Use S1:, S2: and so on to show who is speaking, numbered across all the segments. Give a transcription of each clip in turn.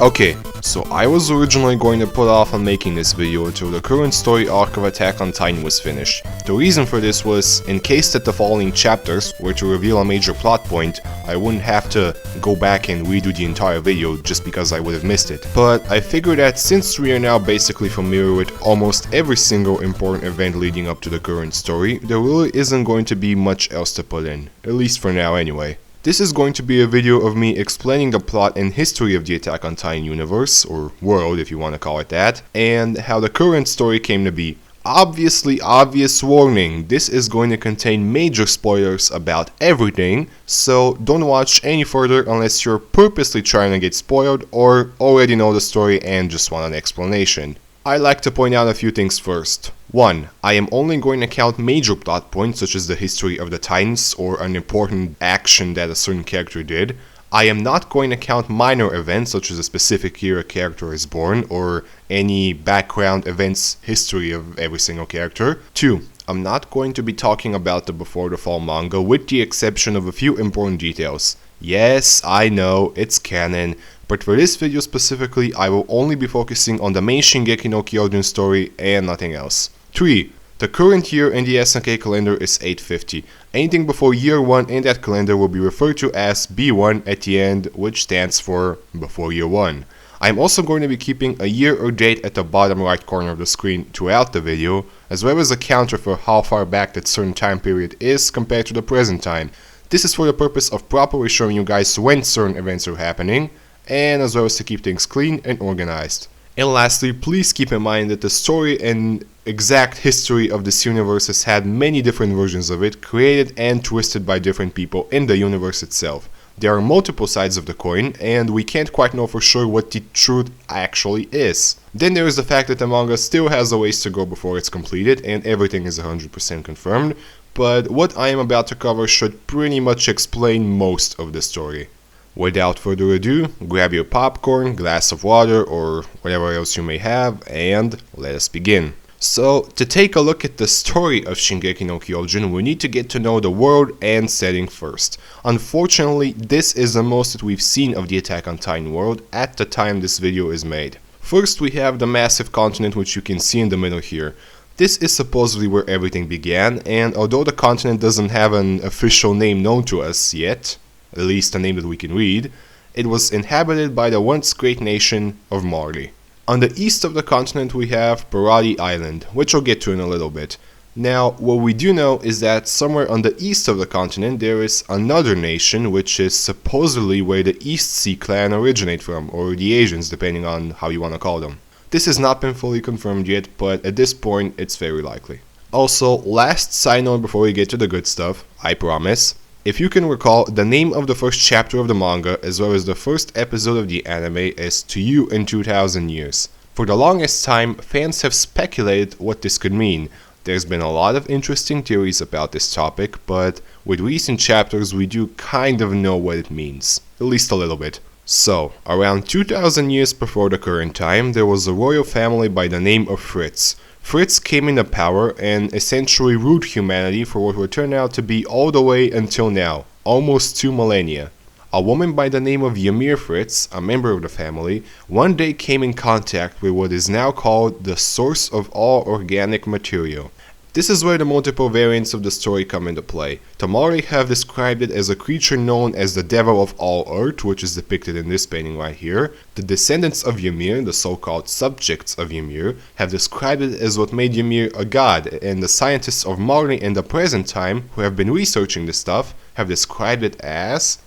S1: Okay, so I was originally going to put off on making this video until the current story arc of Attack on Titan was finished. The reason for this was, in case that the following chapters were to reveal a major plot point, I wouldn't have to go back and redo the entire video just because I would have missed it. But I figured that since we are now basically familiar with almost every single important event leading up to the current story, there really isn't going to be much else to put in, at least for now anyway. This is going to be a video of me explaining the plot and history of the Attack on Titan universe, or world if you want to call it that, and how the current story came to be. Obviously, obvious warning, this is going to contain major spoilers about everything, so don't watch any further unless you're purposely trying to get spoiled or already know the story and just want an explanation. I'd like to point out a few things first. 1. I am only going to count major plot points such as the history of the Titans or an important action that a certain character did. I am not going to count minor events such as a specific year a character is born or any background events history of every single character. 2. I'm not going to be talking about the Before the Fall manga with the exception of a few important details. Yes, I know, it's canon, but for this video specifically I will only be focusing on the main Shingeki no Kyojin story and nothing else. 3. The current year in the SNK calendar is 850. Anything before year 1 in that calendar will be referred to as B1 at the end, which stands for before year 1. I am also going to be keeping a year or date at the bottom right corner of the screen throughout the video, as well as a counter for how far back that certain time period is compared to the present time. This is for the purpose of properly showing you guys when certain events are happening, and as well as to keep things clean and organized. And lastly, please keep in mind that the story and exact history of this universe has had many different versions of it, created and twisted by different people in the universe itself. There are multiple sides of the coin, and we can't quite know for sure what the truth actually is. Then there is the fact that the manga still has a ways to go before it's completed, and everything is 100% confirmed, but what I am about to cover should pretty much explain most of the story. Without further ado, grab your popcorn, glass of water, or whatever else you may have, and let us begin. So, to take a look at the story of Shingeki no Kyojin, we need to get to know the world and setting first. Unfortunately, this is the most that we've seen of the Attack on Titan world at the time this video is made. First, we have the massive continent which you can see in the middle here. This is supposedly where everything began, and although the continent doesn't have an official name known to us yet, at least a name that we can read, it was inhabited by the once great nation of Marley. On the east of the continent we have Parati Island, which I'll get to in a little bit. Now, what we do know is that somewhere on the east of the continent there is another nation which is supposedly where the East Sea clan originate from, or the Asians depending on how you want to call them. This has not been fully confirmed yet, but at this point it's very likely. Also, last side note before we get to the good stuff, I promise. If you can recall, the name of the first chapter of the manga, as well as the first episode of the anime, is To You in 2000 Years. For the longest time, fans have speculated what this could mean. There's been a lot of interesting theories about this topic, but with recent chapters we do kind of know what it means. At least a little bit. So, around 2000 years before the current time, there was a royal family by the name of Fritz. Fritz came into power and essentially ruled humanity for what would turn out to be all the way until now, almost 2 millennia. A woman by the name of Ymir Fritz, a member of the family, one day came in contact with what is now called the source of all organic material. This is where the multiple variants of the story come into play. Tamari have described it as a creature known as the devil of all earth, which is depicted in this painting right here. The descendants of Ymir, the so-called subjects of Ymir, have described it as what made Ymir a god, and the scientists of Marley in the present time, who have been researching this stuff, have described it as,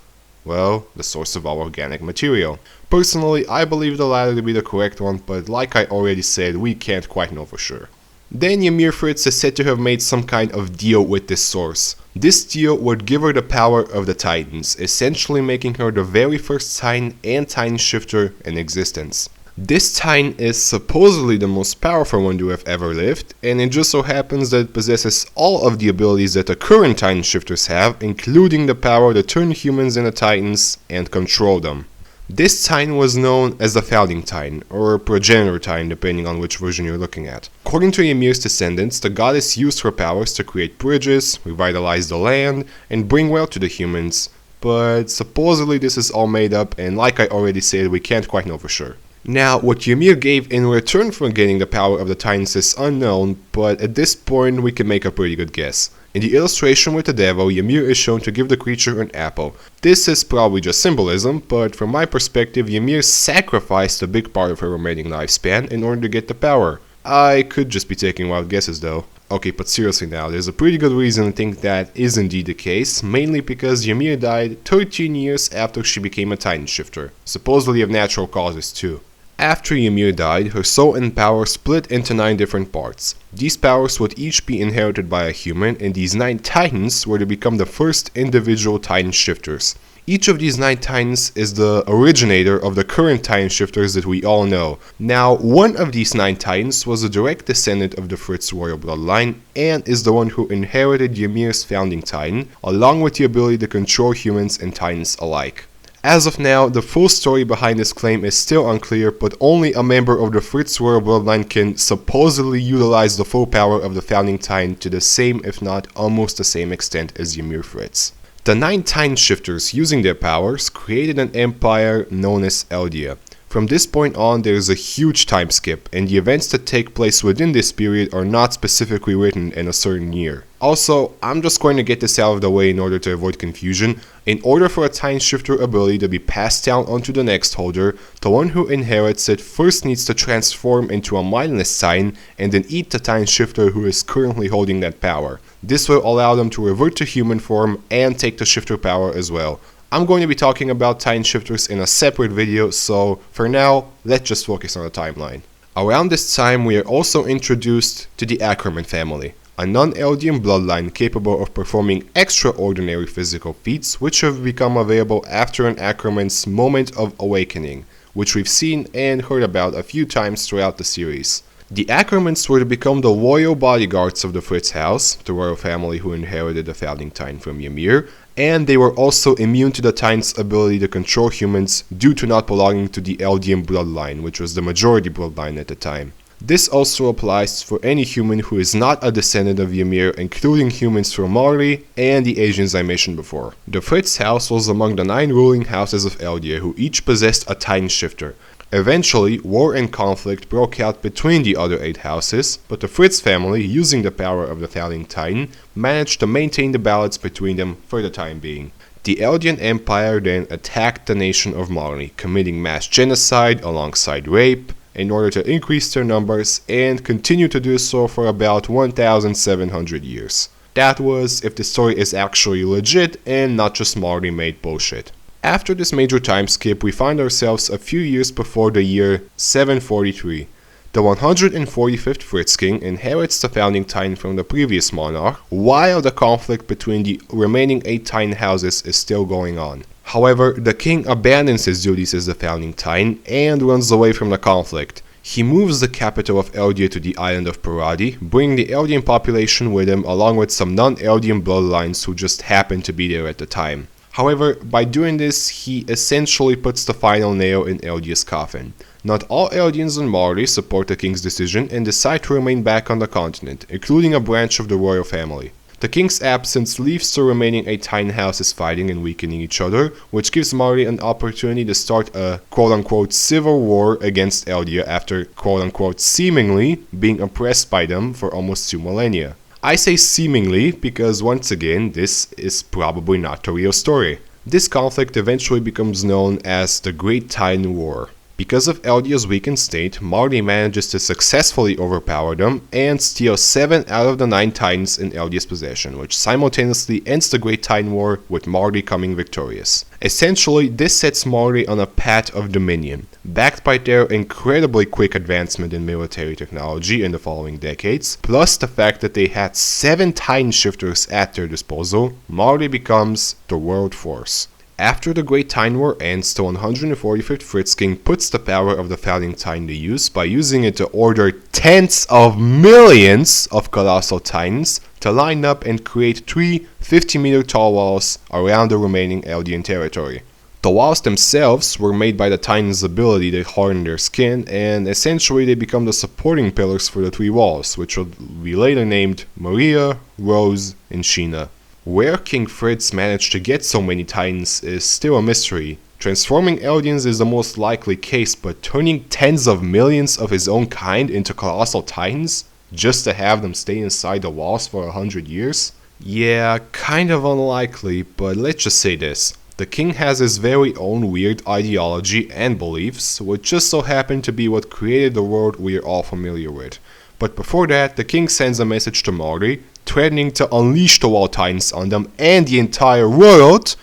S1: well, the source of all organic material. Personally, I believe the latter to be the correct one, but like I already said, we can't quite know for sure. Then Ymir Fritz is said to have made some kind of deal with this source. This deal would give her the power of the Titans, essentially making her the very first Titan and Titan shifter in existence. This Titan is supposedly the most powerful one to have ever lived, and it just so happens that it possesses all of the abilities that the current Titan shifters have, including the power to turn humans into Titans and control them. This Titan was known as the Founding Titan, or Progenitor Titan depending on which version you're looking at. According to Ymir's descendants, the goddess used her powers to create bridges, revitalize the land, and bring wealth to the humans, but supposedly this is all made up, and like I already said, we can't quite know for sure. Now, what Ymir gave in return for getting the power of the Titans is unknown, but at this point we can make a pretty good guess. In the illustration with the devil, Ymir is shown to give the creature an apple. This is probably just symbolism, but from my perspective, Ymir sacrificed a big part of her remaining lifespan in order to get the power. I could just be taking wild guesses though. Okay, but seriously now, there's a pretty good reason to think that is indeed the case, mainly because Ymir died 13 years after she became a Titan shifter, supposedly of natural causes too. After Ymir died, her soul and power split into 9 different parts. These powers would each be inherited by a human, and these 9 Titans were to become the first individual Titan shifters. Each of these 9 Titans is the originator of the current Titan shifters that we all know. Now, one of these 9 Titans was a direct descendant of the Fritz royal bloodline, and is the one who inherited Ymir's founding Titan, along with the ability to control humans and Titans alike. As of now, the full story behind this claim is still unclear, but only a member of the Fritz royal bloodline can supposedly utilize the full power of the founding Titan to the same, if not almost the same extent as Ymir Fritz. The 9 Titan shifters, using their powers, created an empire known as Eldia. From this point on, there is a huge time skip, and the events that take place within this period are not specifically written in a certain year. Also, I'm just going to get this out of the way in order to avoid confusion. In order for a Titan shifter ability to be passed down onto the next holder, the one who inherits it first needs to transform into a mindless Titan and then eat the Titan shifter who is currently holding that power. This will allow them to revert to human form and take the shifter power as well. I'm going to be talking about Titan shifters in a separate video, so for now, let's just focus on the timeline. Around this time, we are also introduced to the Ackerman family, a non-Eldian bloodline capable of performing extraordinary physical feats which have become available after an Ackerman's moment of awakening, which we've seen and heard about a few times throughout the series. The Ackermans were to become the loyal bodyguards of the Fritz house, the royal family who inherited the founding Titan from Ymir, and they were also immune to the Titan's ability to control humans due to not belonging to the Eldian bloodline, which was the majority bloodline at the time. This also applies for any human who is not a descendant of Ymir, including humans from Mari and the Asians I mentioned before. The Fritz house was among the 9 ruling houses of Eldia, who each possessed a Titan shifter. Eventually, war and conflict broke out between the other 8 houses, but the Fritz family, using the power of the founding Titan, managed to maintain the balance between them for the time being. The Eldian Empire then attacked the nation of Mari, committing mass genocide alongside rape, in order to increase their numbers, and continue to do so for about 1,700 years. That was if the story is actually legit and not just Mari made bullshit. After this major time skip, we find ourselves a few years before the year 743. The 145th Fritz king inherits the founding Titan from the previous monarch, while the conflict between the remaining 8 Titan houses is still going on. However, the king abandons his duties as the founding Titan and runs away from the conflict. He moves the capital of Eldia to the island of Paradi, bringing the Eldian population with him along with some non-Eldian bloodlines who just happened to be there at the time. However, by doing this, he essentially puts the final nail in Eldia's coffin. Not all Eldians on Mari support the king's decision and decide to remain back on the continent, including a branch of the royal family. The king's absence leaves the remaining 8 Titan houses fighting and weakening each other, which gives Mari an opportunity to start a quote-unquote civil war against Eldia after quote-unquote seemingly being oppressed by them for almost 2 millennia. I say seemingly because once again, this is probably not the real story. This conflict eventually becomes known as the Great Titan War. Because of Eldia's weakened state, Mari manages to successfully overpower them and steal 7 out of the 9 Titans in Eldia's possession, which simultaneously ends the Great Titan War with Mari coming victorious. Essentially, this sets Mari on a path of dominion. Backed by their incredibly quick advancement in military technology in the following decades, plus the fact that they had 7 Titan shifters at their disposal, Mari becomes the world force. After the Great Titan War ends, the 145th Fritz king puts the power of the founding Titan to use by using it to order tens of millions of colossal Titans to line up and create 3 50-meter tall walls around the remaining Eldian territory. The walls themselves were made by the Titans' ability to harden their skin, and essentially they become the supporting pillars for the 3 walls, which will be later named Maria, Rose, and Sheena. Where King Fritz managed to get so many Titans is still a mystery. Transforming Eldians is the most likely case, but turning tens of millions of his own kind into colossal Titans, just to have them stay inside the walls for 100 years? Yeah, kind of unlikely, but let's just say this. The king has his very own weird ideology and beliefs, which just so happen to be what created the world we're all familiar with. But before that, the king sends a message to Marty, threatening to unleash the Wall Titans on them and the entire world,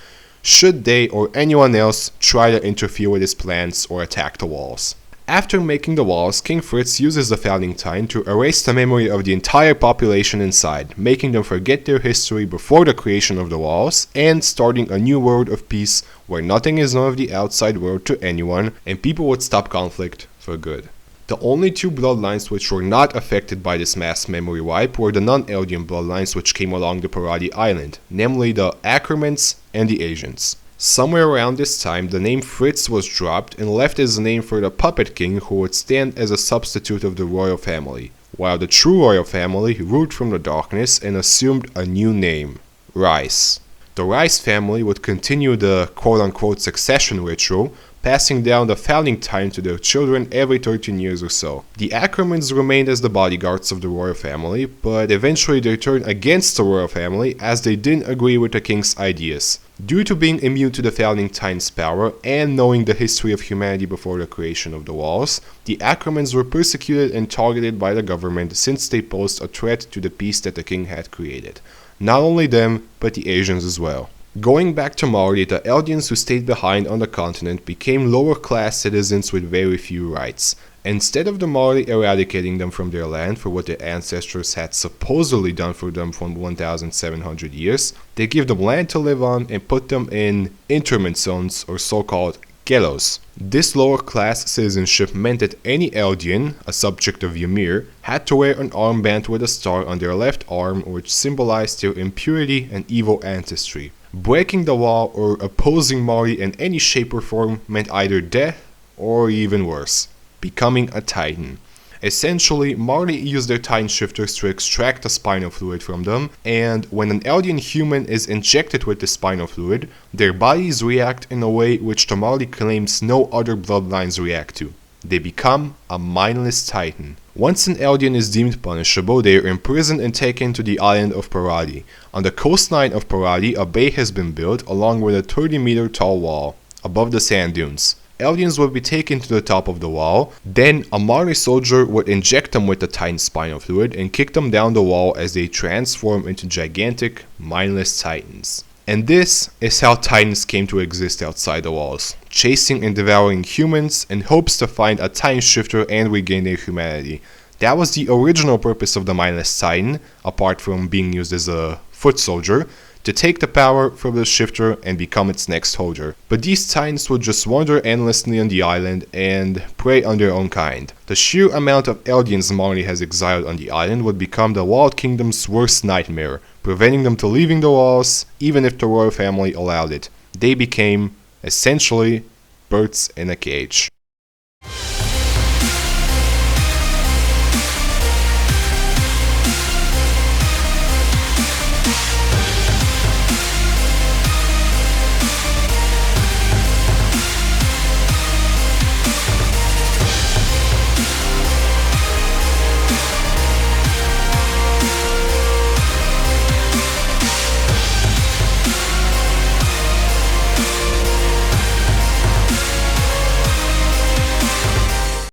S1: should they or anyone else try to interfere with his plans or attack the walls. After making the walls, King Fritz uses the founding Titan to erase the memory of the entire population inside, making them forget their history before the creation of the walls, and starting a new world of peace where nothing is known of the outside world to anyone, and people would stop conflict for good. The only two bloodlines which were not affected by this mass memory wipe were the non-Eldian bloodlines which came along the Paradi Island, namely the Ackermans and the Asians. Somewhere around this time, the name Fritz was dropped and left as a name for the puppet king who would stand as a substitute of the royal family, while the true royal family ruled from the darkness and assumed a new name, Rice. The Rice family would continue the quote-unquote succession ritual, passing down the founding Titan to their children every 13 years or so. The Ackermans remained as the bodyguards of the royal family, but eventually they turned against the royal family as they didn't agree with the king's ideas. Due to being immune to the founding Titan's power and knowing the history of humanity before the creation of the walls, the Ackermans were persecuted and targeted by the government since they posed a threat to the peace that the king had created. Not only them, but the Asians as well. Going back to Marty, the Eldians who stayed behind on the continent became lower class citizens with very few rights. Instead of the Marty eradicating them from their land for what their ancestors had supposedly done for them for 1,700 years, they gave them land to live on and put them in interment zones or so-called ghettos. This lower class citizenship meant that any Eldian, a subject of Ymir, had to wear an armband with a star on their left arm which symbolized their impurity and evil ancestry. Breaking the wall or opposing Marty in any shape or form meant either death or even worse, becoming a Titan. Essentially, Marty used their Titan shifters to extract the spinal fluid from them, and when an Eldian human is injected with the spinal fluid, their bodies react in a way which the Marty claims no other bloodlines react to. They become a mindless Titan. Once an Eldian is deemed punishable, they are imprisoned and taken to the island of Paradi. On the coastline of Paradi, a bay has been built along with a 30-meter tall wall above the sand dunes. Eldians would be taken to the top of the wall, then a Marty soldier would inject them with the Titan spinal fluid and kick them down the wall as they transform into gigantic, mindless Titans. And this is how Titans came to exist outside the walls, chasing and devouring humans in hopes to find a Titan shifter and regain their humanity. That was the original purpose of the mindless Titan, apart from being used as a foot soldier, to take the power from the shifter and become its next holder. But these Titans would just wander endlessly on the island and prey on their own kind. The sheer amount of Eldians Marty has exiled on the island would become the Walled Kingdom's worst nightmare, preventing them to leaving the walls even if the royal family allowed it. They became, essentially, birds in a cage.